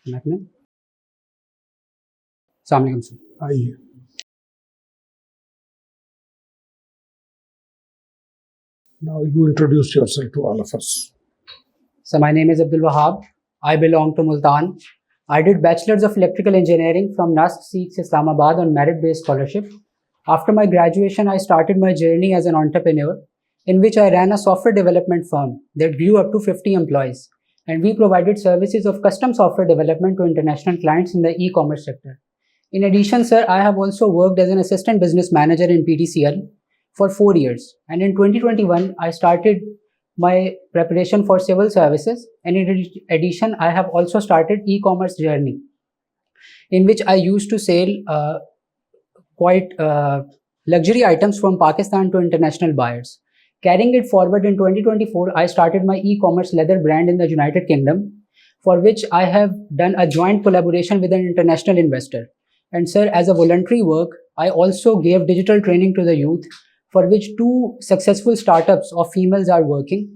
Assalamu alaikum, sir. Hi. Now you introduce yourself to all of us. So my name is Abdul Wahab. I belong to Multan. I did Bachelor's of Electrical Engineering from NUST Islamabad on merit-based scholarship. After my graduation, I started my journey as an entrepreneur, in which I ran a software development firm that grew up to 50 employees. And we provided services of custom software development to international clients in the e-commerce sector. In addition, sir, I have also worked as an assistant business manager in PTCL for 4 years. And in 2021, I started my preparation for civil services. And in addition, I have also started e-commerce journey, in which I used to sell quite luxury items from Pakistan to international buyers. Carrying it forward in 2024, I started my e-commerce leather brand in the United Kingdom, for which I have done a joint collaboration with an international investor. And sir, as a voluntary work, I also gave digital training to the youth, for which 2 successful startups of females are working.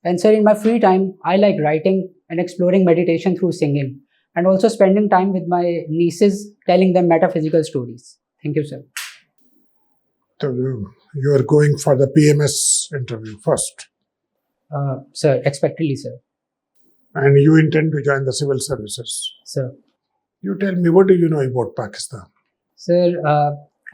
And sir, in my free time, I like writing and exploring meditation through singing, and also spending time with my nieces, telling them metaphysical stories. Thank you, sir. So you are going for the PMS interview first. Sir, expectedly, sir. And you intend to join the civil services. Sir. You tell me, what do you know about Pakistan? Sir,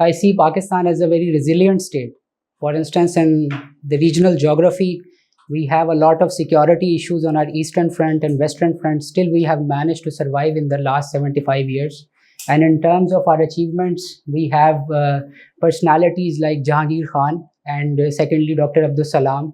I see Pakistan as a very resilient state. For instance, in the regional geography, we have a lot of security issues on our eastern front and western front. Still, we have managed to survive in the last 75 years. And in terms of our achievements, we have personalities like Jahangir Khan and secondly, Dr. Abdul Salam.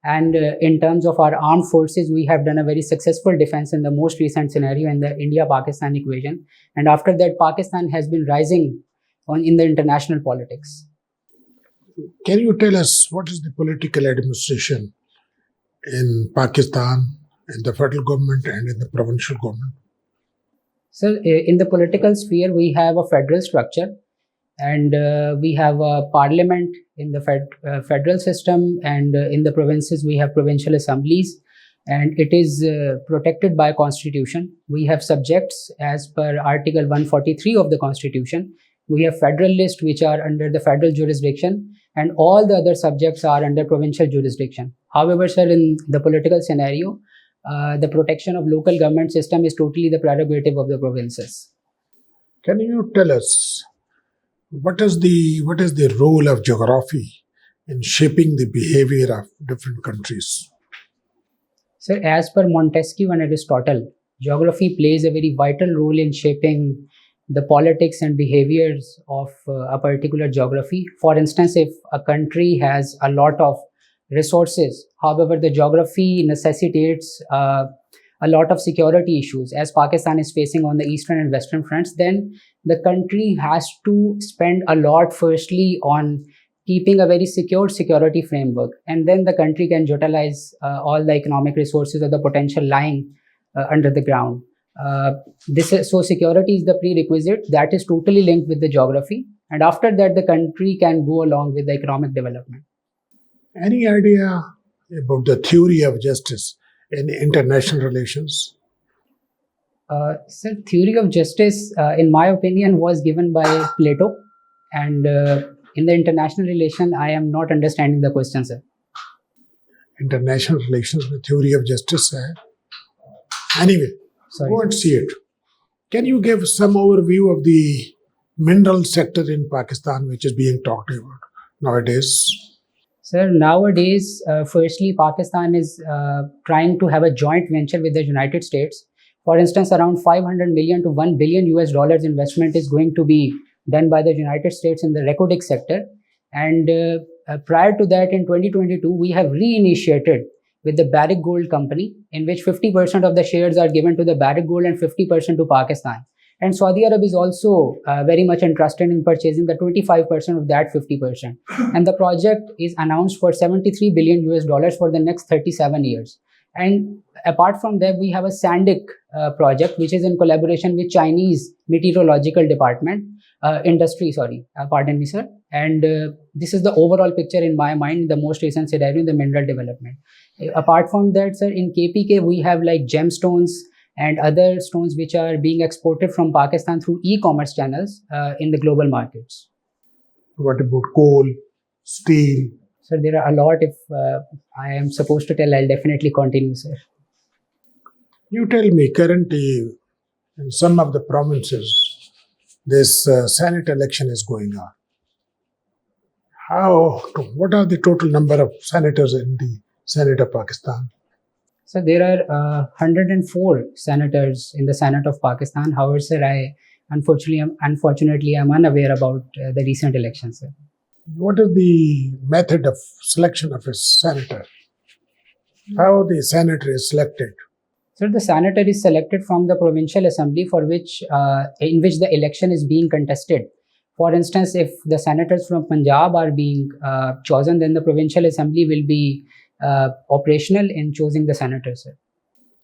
And in terms of our armed forces, we have done a very successful defense in the most recent scenario in the India-Pakistan equation. And after that, Pakistan has been rising in the international politics. Can you tell us what is the political administration in Pakistan, in the federal government and in the provincial government? So in the political sphere, we have a federal structure, and we have a parliament in the federal system, and in the provinces we have provincial assemblies, and it is protected by constitution. We have subjects as per article 143 of the constitution. We have federalists which are under the federal jurisdiction, and all the other subjects are under provincial jurisdiction. However, sir, in the political scenario, the protection of local government system is totally the prerogative of the provinces. Can you tell us what is the role of geography in shaping the behavior of different countries? Sir, as per Montesquieu and Aristotle, geography plays a very vital role in shaping the politics and behaviors of a particular geography. For instance, if a country has a lot of resources, however, the geography necessitates a lot of security issues, as Pakistan is facing on the eastern and western fronts, then the country has to spend a lot firstly on keeping a very secured security framework, and then the country can utilize all the economic resources or the potential lying under the ground. So security is the prerequisite that is totally linked with the geography, and after that the country can go along with the economic development. Any idea about the theory of justice in international relations? Sir, theory of justice, in my opinion, was given by Plato, and in the international relation, I am not understanding the question, sir. International relations with theory of justice. Anyway, Sorry. go and see it. Can you give some overview of the mineral sector in Pakistan, which is being talked about nowadays? Sir, nowadays, firstly, Pakistan is trying to have a joint venture with the United States. For instance, around 500 million to $1 billion US investment is going to be done by the United States in the recording sector. And prior to that, in 2022, we have reinitiated with the Barrick Gold Company, in which 50% of the shares are given to the Barrick Gold and 50% to Pakistan. And Saudi Arabia is also very much interested in purchasing the 25% of that 50%. And the project is announced for $73 billion US for the next 37 years. And apart from that, we have a Sandic project, which is in collaboration with Chinese meteorological department, pardon me, sir. And this is the overall picture in my mind, the most recent scenario in the mineral development. Apart from that, sir, in KPK, we have like gemstones and other stones which are being exported from Pakistan through e-commerce channels in the global markets. What about coal, steel? So there are a lot. If I am supposed to tell, I'll definitely continue, sir. You tell me, currently in some of the provinces, this Senate election is going on. What are the total number of senators in the Senate of Pakistan? So there are 104 senators in the Senate of Pakistan. However, sir, I unfortunately, I'm unaware about the recent elections, sir. What is the method of selection of a senator? How the senator is selected? So the senator is selected from the provincial assembly in which the election is being contested. For instance, if the senators from Punjab are being chosen, then the provincial assembly will be operational in choosing the senators, sir.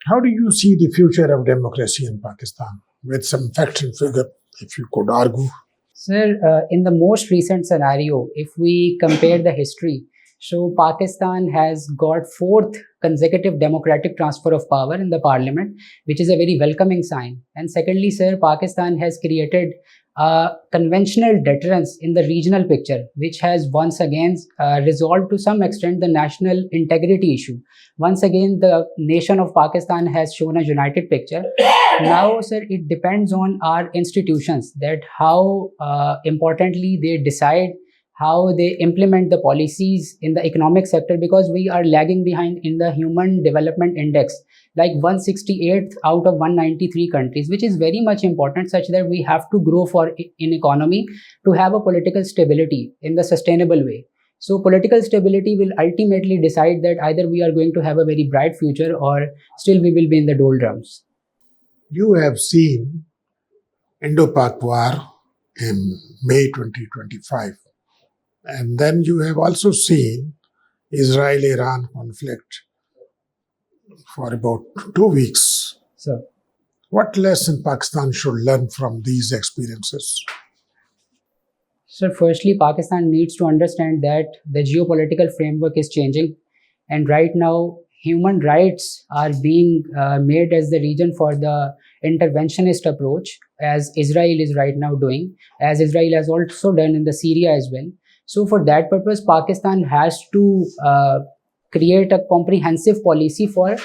How do you see the future of democracy in Pakistan? With some facts and figure, if you could argue. Sir, in the most recent scenario, if we compare the history, so Pakistan has got fourth consecutive democratic transfer of power in the parliament, which is a very welcoming sign. And secondly, sir, Pakistan has created a conventional deterrence in the regional picture, which has once again resolved to some extent the national integrity issue. Once again, the nation of Pakistan has shown a united picture. Now, sir, it depends on our institutions that how importantly they decide how they implement the policies in the economic sector, because we are lagging behind in the Human Development Index, like 168th out of 193 countries, which is very much important, such that we have to grow in economy to have a political stability in the sustainable way. So political stability will ultimately decide that either we are going to have a very bright future or still we will be in the doldrums. You have seen Indo-Pak War in May 2025. And then you have also seen Israel-Iran conflict for about 2 weeks. So, What lesson Pakistan should learn from these experiences? so firstly, Pakistan needs to understand that the geopolitical framework is changing, and right now, human rights are being made as the reason for the interventionist approach, as Israel is right now doing, as Israel has also done in the Syria as well. So, for that purpose, Pakistan has to create a comprehensive policy for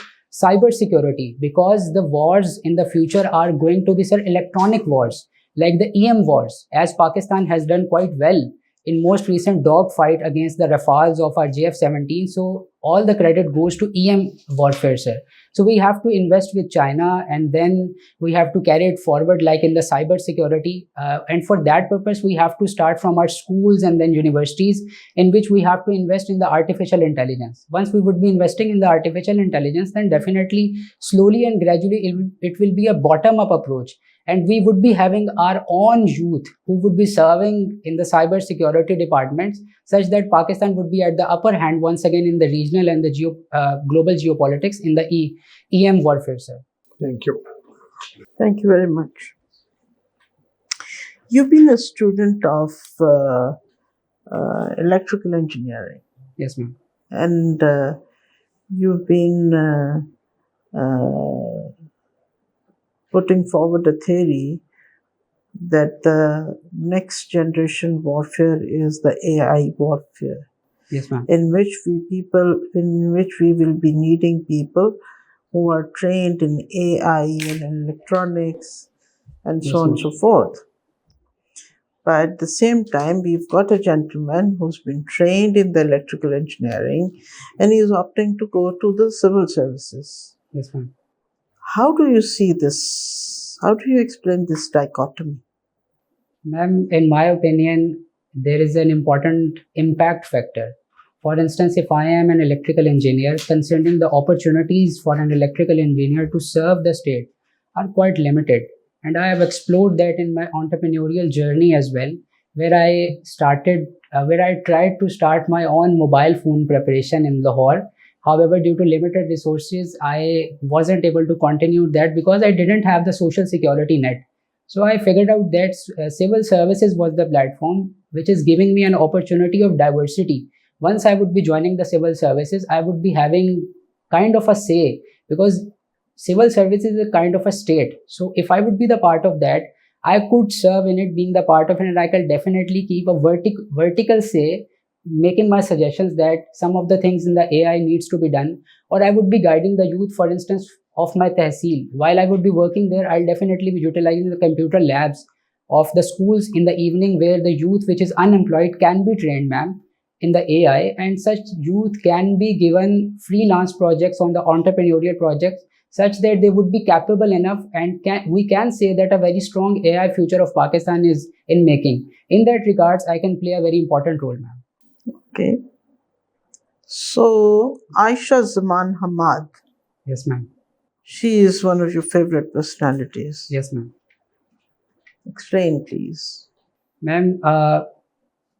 cyber security, because the wars in the future are going to be, sir, electronic wars, like the EM wars, as Pakistan has done quite well in most recent dogfight against the Rafales of our JF-17. So all the credit goes to EM warfare, sir. So we have to invest with China, and then we have to carry it forward like in the cyber security. And for that purpose, we have to start from our schools and then universities, in which we have to invest in the artificial intelligence. Once we would be investing in the artificial intelligence, then definitely slowly and gradually it will be a bottom-up approach. And we would be having our own youth who would be serving in the cyber security departments, such that Pakistan would be at the upper hand once again in the regional and the global geopolitics in the EM warfare, sir. Thank you. Thank you very much. You've been a student of electrical engineering, Yes, ma'am. and you've been putting forward a theory that the next generation warfare is the AI warfare, Yes, ma'am. in which we will be needing people who are trained in AI and electronics and so on and so forth. But at the same time, we've got a gentleman who's been trained in the electrical engineering, and he's opting to go to the civil services. Yes, ma'am. How do you see this? How do you explain this dichotomy? Ma'am, in my opinion, there is an important impact factor. For instance, if I am an electrical engineer, considering the opportunities for an electrical engineer to serve the state are quite limited. And I have explored that in my entrepreneurial journey as well, where I tried to start my own mobile phone preparation in Lahore. However, due to limited resources, I wasn't able to continue that because I didn't have the social security net. So I figured out that civil services was the platform which is giving me an opportunity of diversity. Once I would be joining the civil services, I would be having kind of a say, because civil service is a kind of a state. So if I would be the part of that, I could serve in it, being the part of it, and I can definitely keep a vertical say, making my suggestions that some of the things in the AI needs to be done, or I would be guiding the youth, for instance, of my tehsil. While I would be working there, I'll definitely be utilizing the computer labs of the schools in the evening, where the youth which is unemployed can be trained, ma'am, in the AI, and such youth can be given freelance projects on the entrepreneurial projects, such that they would be capable enough, and we can say that a very strong AI future of Pakistan is in making. In that regards, I can play a very important role, ma'am. Okay. So, Aisha Zaman Hamad, Yes, ma'am. she is one of your favorite personalities. Yes, ma'am. Explain, please. Ma'am,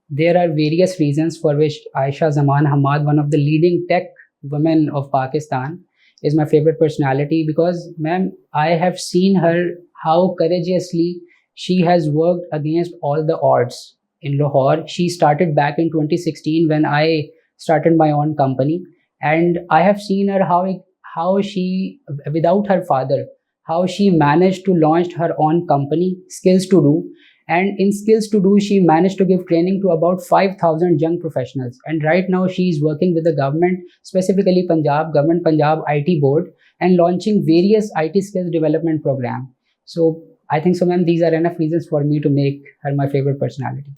there are various reasons for which Aisha Zaman Hamad, one of the leading tech women of Pakistan, is my favorite personality, because, ma'am, I have seen her how courageously she has worked against all the odds in Lahore. She started back in 2016 when I started my own company, and I have seen her how she, without her father, how she managed to launch her own company, Skills to Do. And in Skills to Do, she managed to give training to about 5,000 young professionals. And right now, she is working with the government, specifically Government Punjab IT Board, and launching various IT skills development program. So I think so, ma'am, these are enough reasons for me to make her my favorite personality.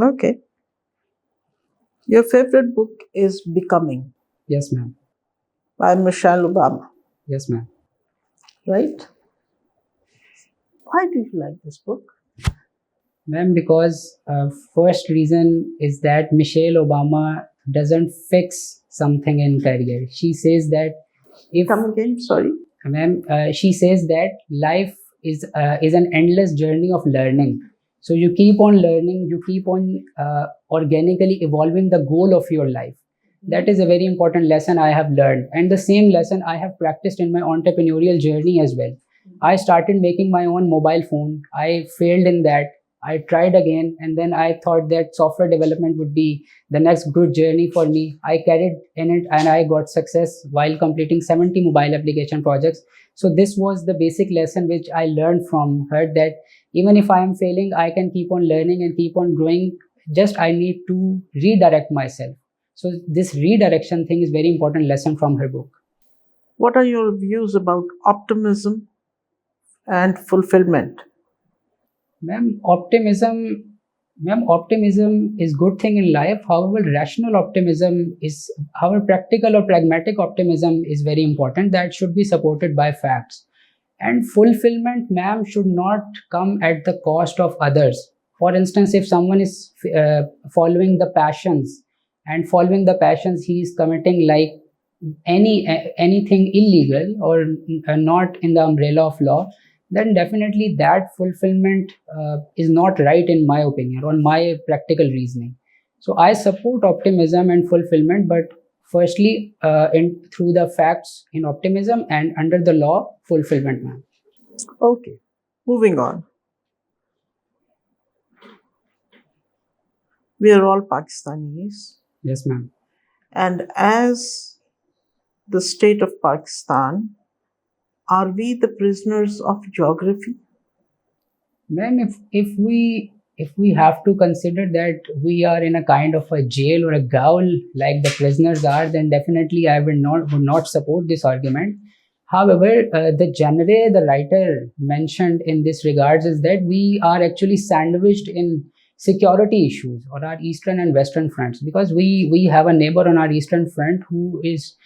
Okay. Your favorite book is Becoming Yes, ma'am. by Michelle Obama, Yes, ma'am. right? Why do you like this book? Ma'am, because first reason is that Michelle Obama doesn't fix something in career. She says that if Come again, sorry. ma'am, she says that life is an endless journey of learning. So you keep on learning, you keep on organically evolving the goal of your life. That is a very important lesson I have learned, and the same lesson I have practiced in my entrepreneurial journey as well. I started making my own mobile phone. I failed in that. I tried again, and then I thought that software development would be the next good journey for me. I carried in it, and I got success while completing 70 mobile application projects. So this was the basic lesson which I learned from her, that even if I am failing, I can keep on learning and keep on growing. Just I need to redirect myself. So this redirection thing is very important lesson from her book. What are your views about optimism and fulfillment? Ma'am, optimism is good thing in life. However, rational optimism is, however, practical or pragmatic optimism is very important. That should be supported by facts. And fulfillment, ma'am, should not come at the cost of others. For instance, if someone is following the passions, he is committing like anything illegal or not in the umbrella of law, then definitely that fulfillment is not right in my opinion, on my practical reasoning. So I support optimism and fulfillment, but firstly, through the facts in optimism, and under the law, fulfillment, ma'am. Okay, moving on. We are all Pakistanis, Yes, ma'am. and as the state of Pakistan, are we the prisoners of geography? Ma'am, if we have to consider that we are in a kind of a jail or a gaol like the prisoners are, then definitely I would not support this argument. However, the genre the writer mentioned in this regards is that we are actually sandwiched in security issues on our eastern and western fronts, because we have a neighbor on our eastern front who is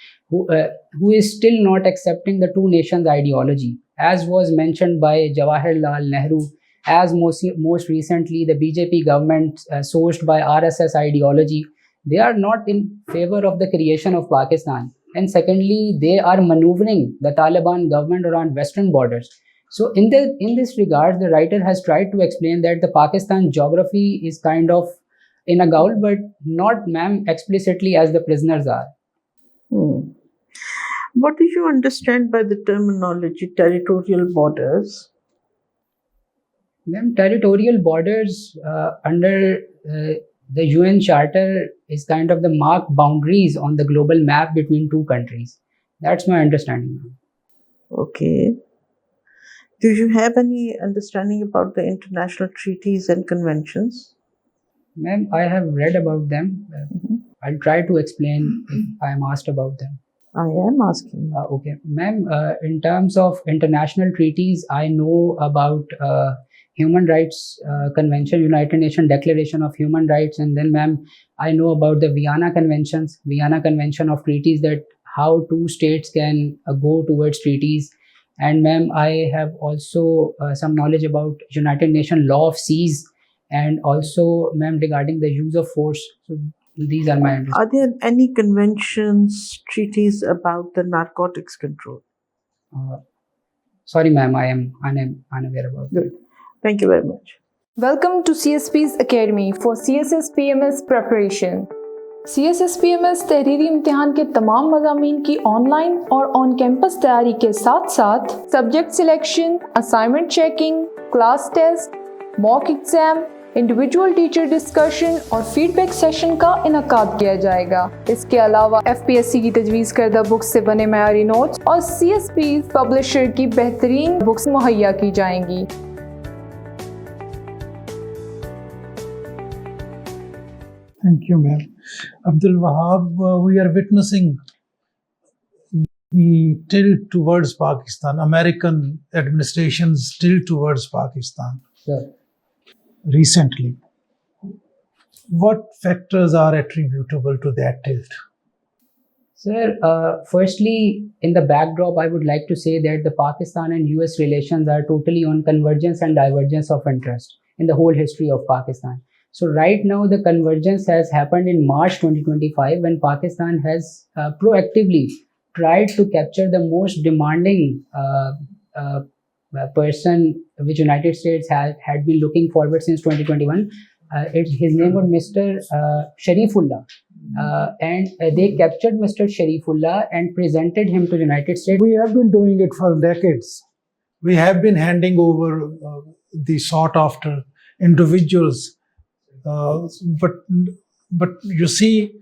still not accepting the two nations ideology, as was mentioned by Jawaharlal Nehru, as most recently the BJP government sourced by RSS ideology. They are not in favor of the creation of Pakistan, and secondly, they are maneuvering the Taliban government around western borders. So in this regard, the writer has tried to explain that the Pakistan geography is kind of in a gaol, but not, ma'am, explicitly as the prisoners are. Hmm. What do you understand by the terminology territorial borders? Ma'am, territorial borders under the UN Charter is kind of the marked boundaries on the global map between two countries. That's my understanding, ma'am. Okay. Do you have any understanding about the international treaties and conventions? Ma'am, I have read about them. I'll try to explain if I am asked about them. I am asking. Okay, ma'am, in terms of international treaties, I know about Human Rights Convention, United Nations Declaration of Human Rights, and then, ma'am, I know about the Vienna Conventions, Vienna Convention of Treaties, that how two states can go towards treaties. And, ma'am, I have also some knowledge about United Nations Law of Seas, and also, ma'am, regarding the use of force. So these are my Are there any conventions, treaties about the narcotics control? Sorry, ma'am, I am unaware about Good. Thank you very much. Welcome to CSPs Academy for CSS-PMS preparation. CSS-PMS तहरीरी इम्तिहान के तमाम मज़ामीन की online और on campus तैयारी के साथ साथ subject selection, assignment checking, class test, mock exam, individual teacher discussion और फीडबैक सेशन का इनकाद किया जाएगा। इसके अलावा FPSC की तजवीज़ करदा बुक्स से बने मयारी नोट्स और CSP पब्लिशर की बेहतरीन बुक्स मुहैया की जाएंगी। Thank you, ma'am. Abdul Wahab, we are witnessing the tilt towards Pakistan, American administration's tilt towards Pakistan Sir. recently. What factors are attributable to that tilt? Sir, firstly, in the backdrop, I would like to say that the Pakistan and US relations are totally on convergence and divergence of interest in the whole history of Pakistan. So right now, the convergence has happened in March 2025 when Pakistan has proactively tried to capture the most demanding person which United States had been looking forward since 2021. His name was Mr. Sharifullah. And they captured Mr. Sharifullah and presented him to the United States. We have been doing it for decades. We have been handing over the sought after individuals. But you see,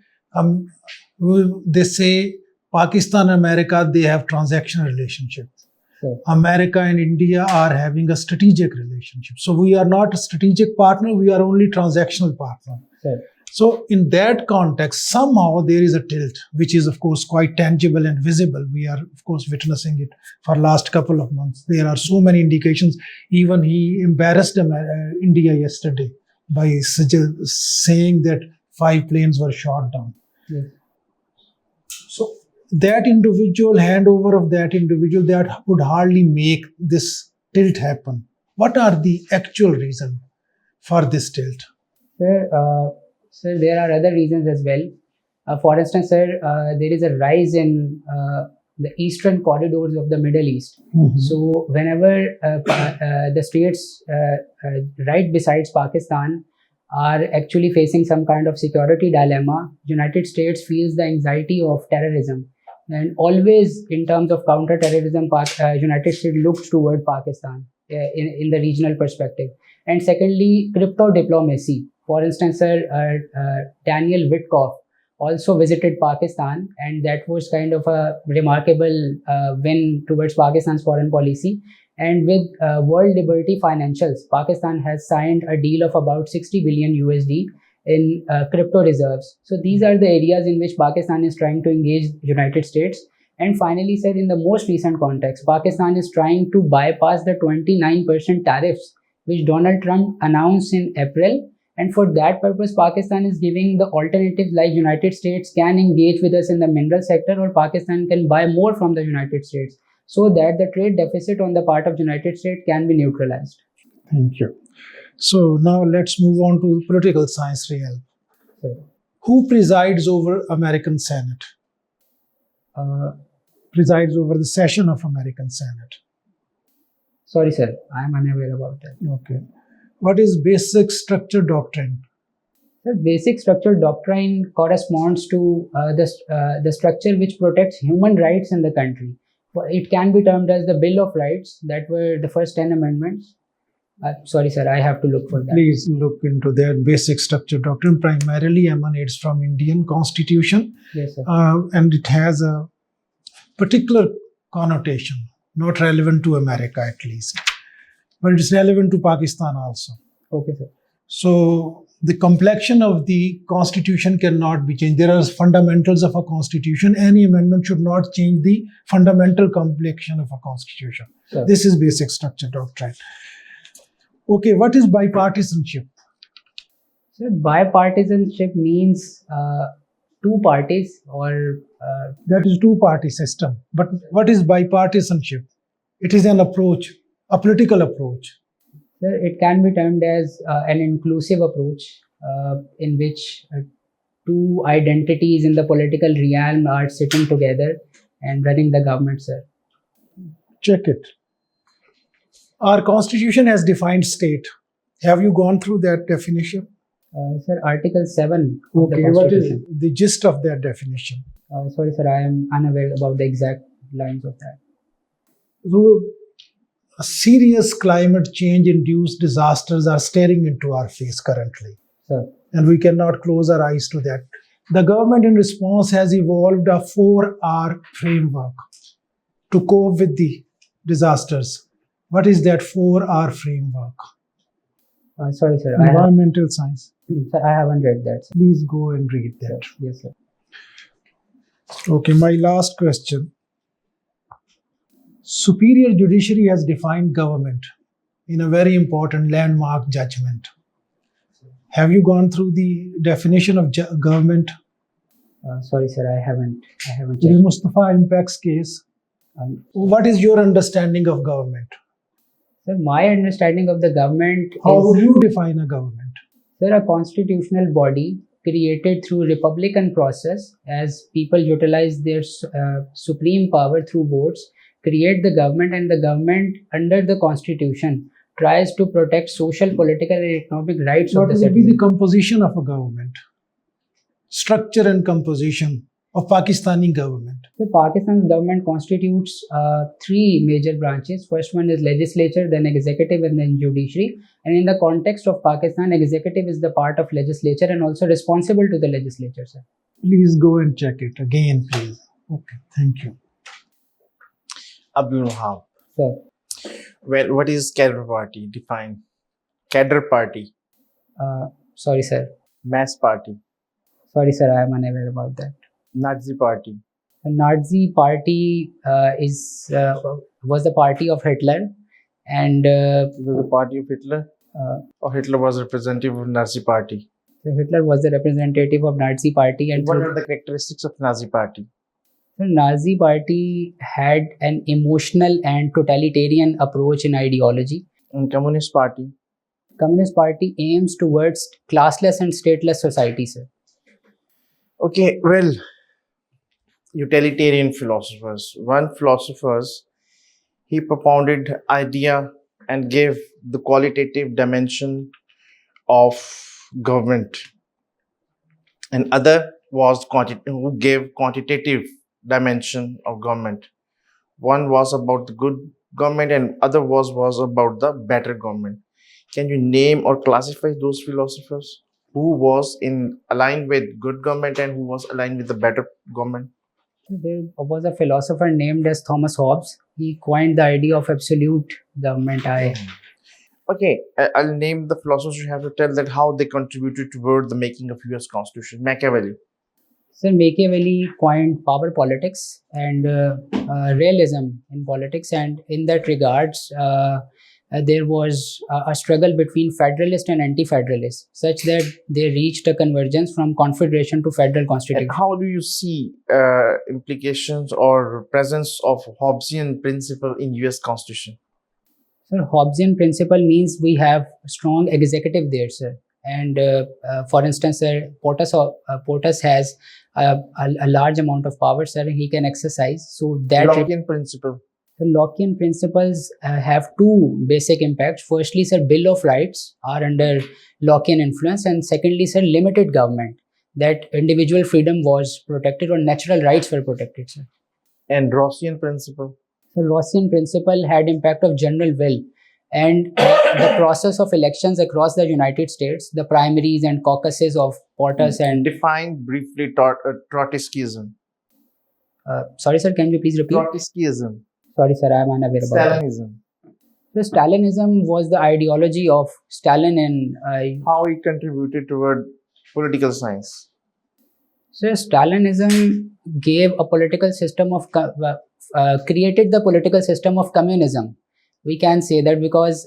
they say Pakistan and America, they have transactional relationships. Sure. America and India are having a strategic relationship. So we are not a strategic partner, we are only transactional partner. Sure. So in that context, somehow there is a tilt, which is of course quite tangible and visible. We are of course witnessing it for last couple of months. There are so many indications. Even he embarrassed India yesterday by saying that 5 planes were shot down. Yes. So that individual, handover of that individual, that would hardly make this tilt happen. What are the actual reasons for this tilt? Sir, there are other reasons as well. For instance, sir, there is a rise in the eastern corridors of the Middle East. Mm-hmm. So whenever the states right besides Pakistan are actually facing some kind of security dilemma, United States feels the anxiety of terrorism. And always in terms of counter-terrorism, United States looks toward Pakistan in the regional perspective. And secondly, crypto diplomacy. For instance, sir, Daniel Witkoff also visited Pakistan, and that was kind of a remarkable win towards Pakistan's foreign policy. And with World Liberty Financials, Pakistan has signed a deal of about 60 billion USD in crypto reserves. So these are the areas in which Pakistan is trying to engage the United States. And finally, sir, in the most recent context, Pakistan is trying to bypass the 29% tariffs which Donald Trump announced in April. And for that purpose, Pakistan is giving the alternatives like United States can engage with us in the mineral sector, or Pakistan can buy more from the United States, so that the trade deficit on the part of United States can be neutralized. Thank you. So now let's move on to political science realm. Sir. Who presides over American Senate? Presides over the session of American Senate. Sorry, sir, I am unaware about that. Okay. What is basic structure doctrine? The basic structure doctrine corresponds to the structure which protects human rights in the country. It can be termed as the Bill of Rights, that were the first 10 amendments. Sorry, sir, I have to look for that. Please look into that. Basic structure doctrine primarily emanates from Indian Constitution. Yes, sir. And it has a particular connotation. not relevant to America at least, but it's relevant to Pakistan also. Okay, sir. So the complexion of the constitution cannot be changed. There are fundamentals of a constitution. Any amendment should not change the fundamental complexion of a constitution. Sure. This is basic structure doctrine. Okay, what is bipartisanship? So bipartisanship means two parties or That is two-party system. But what is bipartisanship? It is an approach, a political approach. sir, it can be termed as an inclusive approach in which two identities in the political realm are sitting together and running the government, sir. Check it. Our constitution has defined state. Have you gone through that definition? Sir, Article 7 of the Okay, what is Constitution. the gist of that definition? Sorry, sir, I am unaware about the exact lines of that. So, a serious climate change induced disasters are staring into our face currently, Sir, and we cannot close our eyes to that. The government, in response, has evolved a 4R framework to cope with the disasters. What is that 4R framework? sorry, sir, Environmental science. sir, I haven't read that, sir. Please go and read that. Yes, sir. Okay, my last question. Superior judiciary has defined government in a very important landmark judgment. Have you gone through the definition of government? Sorry, sir, I haven't The checked. Mustafa Impacts case. What is your understanding of government? Sir, my understanding of the government How would is, you define a government? sir, a constitutional body created through republican process as people utilize their supreme power through votes, create the government, and the government under the constitution tries to protect social, political, and economic rights of What the would be the citizen. composition of a government? Structure and composition of Pakistani government. So Pakistan's government constitutes three major branches. First one is legislature, then executive, and then judiciary. And in the context of Pakistan, executive is the part of legislature and also responsible to the legislature, sir. Please go and check it again, please. Okay, thank you. Abdul Wahab. Sir, Well, what is cadre party? Define. Cadre party. sorry, sir. Mass party. Sorry, sir, I am unaware about that. Nazi party. The Nazi party was the party of Hitler, and It was the party of Hitler. uh, Or Hitler was representative of Nazi party. so Hitler was the representative of Nazi party, and What through- are the characteristics of Nazi party? the Nazi party had an emotional and totalitarian approach in ideology. And Communist party. Communist Party aims towards classless and stateless society, sir. Okay, well, utilitarian philosophers. One philosopher, he propounded idea and gave the qualitative dimension of government. And other was who gave quantitative dimension of government. One was about the good government and other was about the better government. Can you name or classify those philosophers? Who was in aligned with good government and who was aligned with the better government? There was a philosopher named as Thomas Hobbes. He coined the idea of absolute government. Okay, I'll name the philosophers. You have to tell that how they contributed toward the making of US Constitution. Machiavelli. Sir, Machiavelli coined power politics and realism in politics, and in that regards, there was a struggle between federalist and anti-federalist, such that they reached a convergence from confederation to federal And constitution. how do you see implications or presence of Hobbesian principle in US Constitution? Sir, Hobbesian principle means we have a strong executive there, sir. And for instance, sir, POTUS has a large amount of power, sir. He can exercise. So that Lockean principle. the Lockean principles have two basic impacts. Firstly, sir, Bill of Rights are under Lockean influence, and secondly, sir, limited government. That individual freedom was protected or natural rights were protected, sir. And Rossian principle. The Rossian principle had impact of general will, and the process of elections across the United States, the primaries and caucuses of POTUS and Define briefly Trotskyism. sorry, sir, can you please repeat? Trotskyism. Sorry, sir, I am unaware about that. Stalinism. So Stalinism was the ideology of Stalin in. How he contributed toward political science. So Stalinism gave a political system of created the political system of communism. We can say that because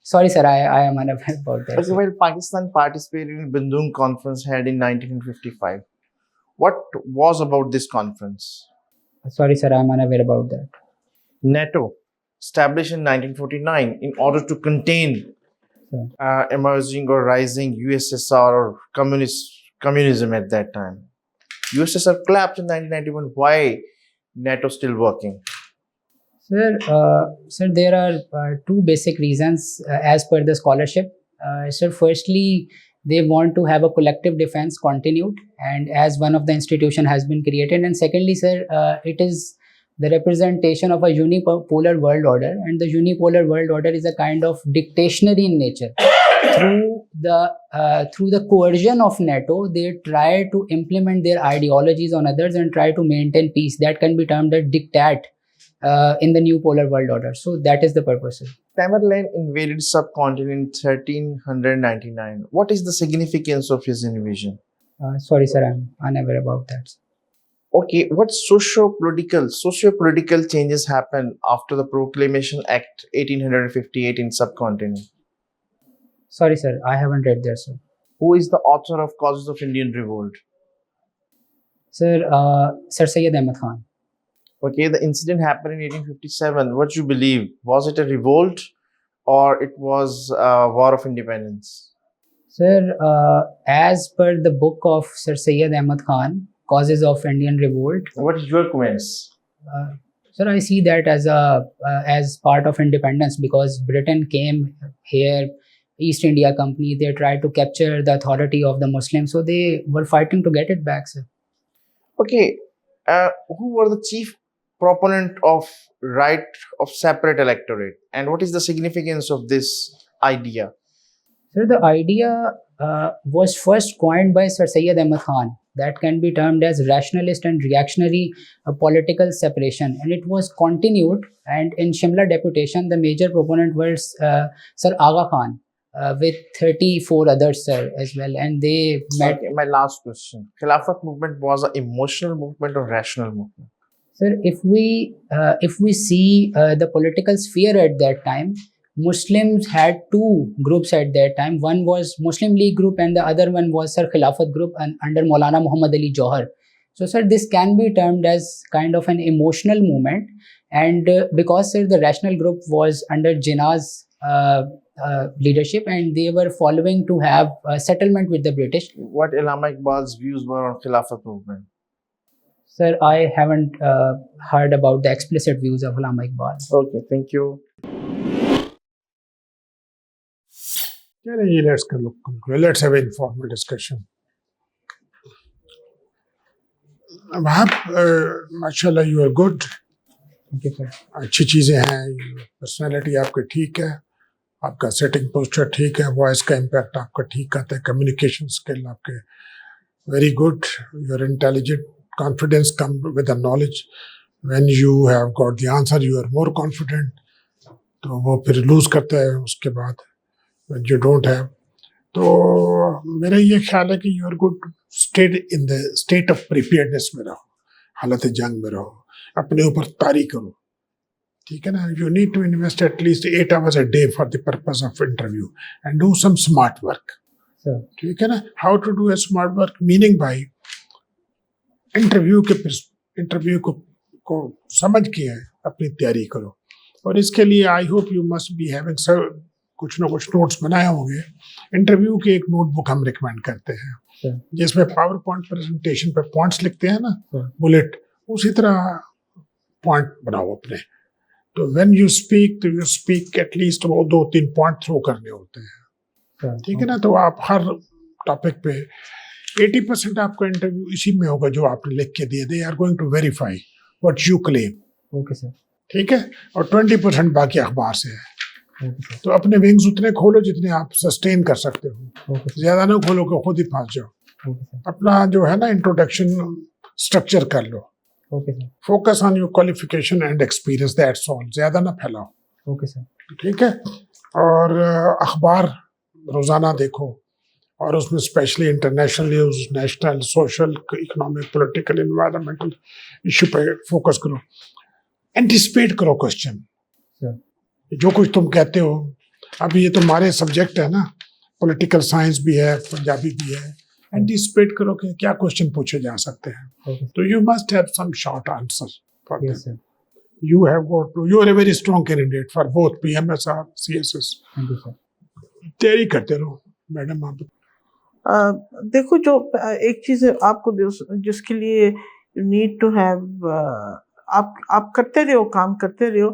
sorry, sir, I am unaware about that. Okay, while Pakistan participated in Bandung conference held in 1955, what was about this conference? Sorry, sir, I am unaware about that. NATO, established in 1949 in order to contain emerging or rising USSR or communism at that time. USSR collapsed in 1991. Why NATO still working? Sir, there are two basic reasons as per the scholarship. Sir, firstly, they want to have a collective defense continued, and as one of the institution has been created. And secondly, sir, it is the representation of a unipolar world order, and the unipolar world order is a kind of dictationary in nature. Through the coercion of NATO, they try to implement their ideologies on others and try to maintain peace. That can be termed as diktat in the new polar world order. So that is the purpose. Tamerlane invaded subcontinent 1399. What is the significance of his invasion? Sorry, sir, I'm unaware about that. Okay, what socio-political changes happened after the Proclamation Act 1858 in subcontinent? Sorry, sir, I haven't read that, sir. Who is the author of Causes of Indian Revolt? Sir, Sir Syed Ahmad Khan. Okay, the incident happened in 1857. What do you believe? Was it a revolt or it was a war of independence? Sir, as per the book of Sir Syed Ahmad Khan, Causes of Indian Revolt. What is your comments? Sir, I see that as part of independence, because Britain came here, East India Company, they tried to capture the authority of the Muslims, so they were fighting to get it back, sir. Okay, who were the chief proponent of right of separate electorate, and what is the significance of this idea? Sir, the idea was first coined by Sir Syed Ahmad Khan. That can be termed as rationalist and reactionary political separation, and it was continued. And in Shimla deputation, the major proponent was Sir Aga Khan with 34 others, sir, as well. And they met. Okay, my last question: Khilafat movement was an emotional movement or rational movement? Sir, if we see the political sphere at that time, Muslims had two groups at that time. One was Muslim League group and the other one was Sir Khilafat group under Maulana Muhammad Ali Johar. So, sir, this can be termed as kind of an emotional movement. And because, sir, the rational group was under Jinnah's leadership and they were following to have a settlement with the British. What Allama Iqbal's views were on Khilafat movement? Sir, I haven't heard about the explicit views of Allama Iqbal. Okay, thank you. Let's conclude. Let's have an informal discussion. Wahab, माशाल्लाह you are good. Thank you, sir. अच्छी चीज़ें हैं, personality आपकी ठीक है, आपका setting posture ठीक है, वॉइस का इम्पैक्ट आपका ठीक आता है, कम्युनिकेशन स्किल आपके very good, you are intelligent, confidence come with the knowledge, when you have got the answer you are more confident, तो वो फिर लूज करता है उसके बाद व्हेन यू डोंट हैव. तो मेरा ये ख्याल है कि you are good, state in the state of preparedness में रहो, हालत जंग में रहो, अपने ऊपर तारी करो, ठीक है ना. You need to invest at least 8 hours a day for the purpose of interview and do some smart work, ठीक है ना. How to do a smart work, meaning by interview को समझ के अपनी तैयारी करो. और इसके लिए I hope you must be having कुछ ना कुछ नोट्स बनाए होंगे. इंटरव्यू की एक नोटबुक हम रिकमेंड करते हैं जिसमें पावर पॉइंट प्रेजेंटेशन पे पॉइंट्स लिखते हैं ना, बुलेट, उसी तरह पॉइंट बनाओ अपने. तो व्हेन यू स्पीक तो यू स्पीक एटलीस्ट वो 2-3 पॉइंट थ्रो करने होते हैं, ठीक है ना. तो आप हर टॉपिक पे 80% आपका इंटरव्यू इसी में होगा जो आपने लिख के दिए. They are going to verify what you claim, okay sir, ठीक है. और 20% बाकी अखबार से है. तो अपने विंग्स उतने खोलो जितने आप सस्टेन कर सकते हो, ज्यादा ना खोलो कि खुद ही फंस जाओ. अपना जो है ना इंट्रोडक्शन स्ट्रक्चर कर लो, Okay, sir. Focus on your qualification and experience, that's all. ज़्यादा ना फैलाओ, Okay, sir. ठीक है? और अखबार रोज़ाना देखो और उसमें specially international news, national, social, economic, political, environmental issue पे फोकस करो. एंटिसिपेट करो क्वेश्चन. Sure. जो कुछ तुम कहते हो, अभी ये तुम्हारे सब्जेक्ट है ना, पॉलिटिकल साइंस भी है, पंजाबी भी है. एंटिसिपेट करो कि क्या क्वेश्चन पूछे जा सकते हैं. Okay. तो you must have some short answer for Yes, this. sir. You have got, you are a very strong candidate for both PMS or CSS. Thank you, sir. तैयारी करते रहो मैडम. आप देखो, जो एक चीज है आपको जिसके लिए यू नीड टू हैव, आप करते रहो, काम करते रहो,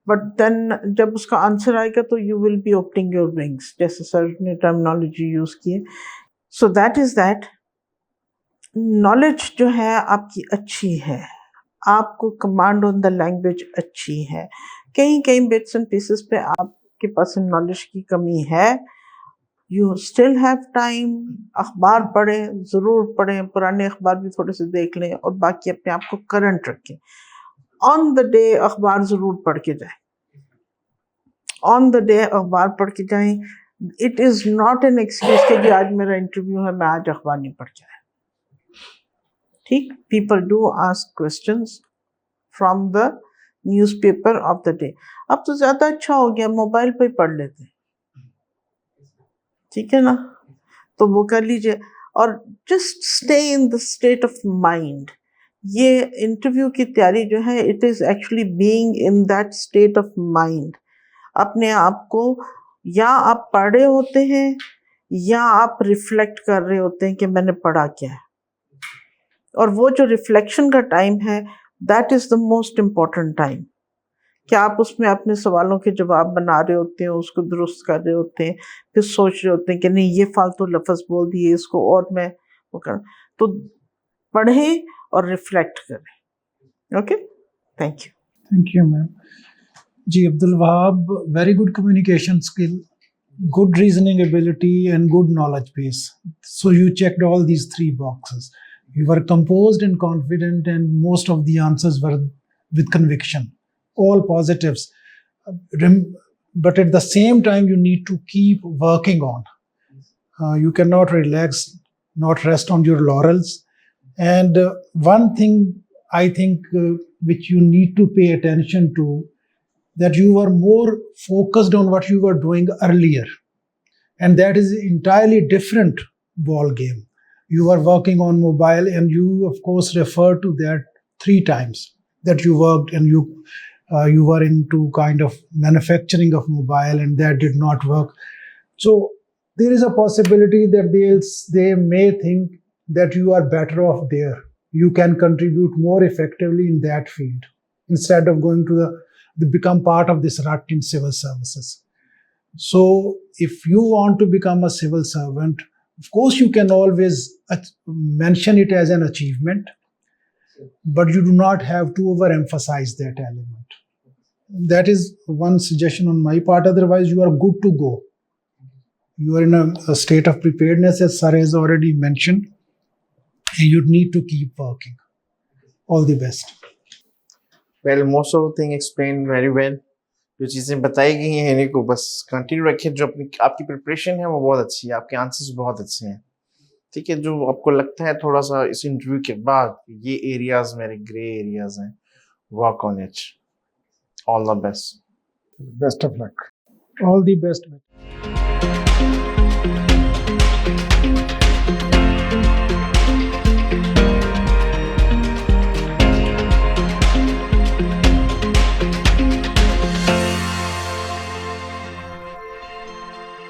बट देन जब उसका आंसर आएगा तो you will be opening your wings, जैसे सर ने टर्मिनोलॉजी यूज की है. So that is that. Knowledge जो है आपकी अच्छी है, आपको कमांड ऑन द लैंग्वेज अच्छी है. कहीं बिट्स एंड पीसेस पे आपके पास नॉलेज की कमी है. You still have time. अखबार पढ़ें, ज़रूर पढ़ें, पुराने अखबार भी थोड़े से देख लें और बाकी अपने आप को करंट रखें. ऑन द डे अखबार ज़रूर पढ़ के जाएं. ऑन द डे अखबार पढ़ के जाएं. It is not an excuse कि जी आज मेरा इंटरव्यू है, मैं आज अखबार नहीं पढ़ के आया. ठीक, people do ask questions from the newspaper of the day. अब तो ज़्यादा अच्छा हो गया, मोबाइल पे ही पढ़ लेते हैं. ठीक है ना, तो वो कर लीजिए. और just stay in the state of mind. ये इंटरव्यू की तैयारी जो है, it is actually being in that state of mind. अपने आप को, या आप पढ़ रहे होते हैं या आप रिफ्लेक्ट कर रहे होते हैं कि मैंने पढ़ा क्या है. और वो जो रिफ्लेक्शन का टाइम है, that is the most important time. कि आप उसमें अपने सवालों के जवाब बना रहे होते हैं, उसको दुरुस्त कर रहे होते हैं, फिर सोच रहे होते हैं कि नहीं ये फालतू लफ्ज़ बोल दिए, इसको और मैं वो कर. तो पढ़ें और रिफ्लेक्ट करें. Okay, thank you. Thank you, ma'am. Ji, Abdul Wahab, very good communication skill, good reasoning ability, and good knowledge base. So you checked all these three boxes. You were composed and confident, and most of the answers were with conviction. All positives. But at the same time, you need to keep working on. You cannot relax, not rest on your laurels. And one thing I think which you need to pay attention to, that you were more focused on what you were doing earlier. And that is entirely different ball game. You were working on mobile, and you of course referred to that 3 times that you worked, and you were into kind of manufacturing of mobile, and that did not work. So there is a possibility that they may think that you are better off there. You can contribute more effectively in that field instead of going to become part of this rut in civil services. So if you want to become a civil servant, of course you can always mention it as an achievement, but you do not have to overemphasize that element. That is one suggestion on my part. Otherwise, you are good to go. You are in a state of preparedness, as Sir has already mentioned, and you need to keep working. All the best. Well, most of the thing explained very well. जो चीज़ें बताई गई हैं इन्हीं को बस continue रखिए. जो आपकी प्रिपरेशन है वो बहुत अच्छी है, आपके आंसर्स बहुत अच्छे हैं. ठीक है, जो आपको लगता है थोड़ा सा इस इंटरव्यू के बाद ये एरियाज मेरे ग्रे एरियाज हैं, work on it. All the best. Best of luck. All the best.